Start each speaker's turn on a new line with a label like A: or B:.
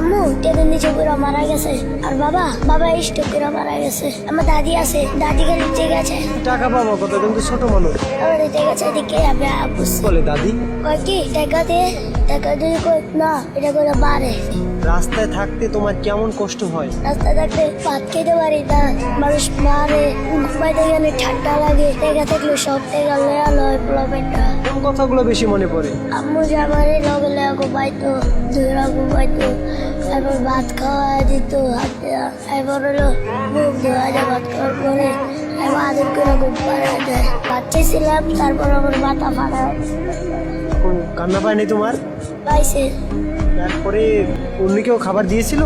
A: আম্মু ট্রেনের নিচে করে মারা গেছে, আর বাবা স্ট্রোক করে মারা গেছে। আমার দাদি আছে, দাদি খালি ঠিক আছে।
B: টাকা পাবো কত, কিন্তু ছোট মানুষ।
A: আমার ঠিক আছে, এদিকে আমি বুঝছি।
B: বলে দাদি
A: কয় কি টাকা দিয়ে কই না, এটা করে বাড়ে।
B: রাস্তায় থাকতে তোমার কেমন কষ্ট হয়?
A: রাস্তা থাকতে ভাত খেতে পারি না, মানুষ মারে, ঘুমাইতে গেলে ঠান্ডা লাগে। টাকা থাকলে সব টাকা লয়া লয় পোলাপেনটা।
B: কোন কথাগুলো বেশি মনে পড়ে?
A: আম্মু যে আমার লগে লগে ঘুমাইতো, ধুরা ঘুমাইতো, তারপর ভাত খাওয়া দিত হাতে, এবার হলো মুখ ধোয়া যায় ভাত খাওয়ার পরে, এবার আদর করে ঘুম পাড়া যায়। বাচ্চা ছিলাম, তারপর আমার মাথা ফাটা
B: কান্না পায়নি তোমার?
A: পাইছে।
B: তারপরে অন্য কেউ খাবার দিয়েছিল?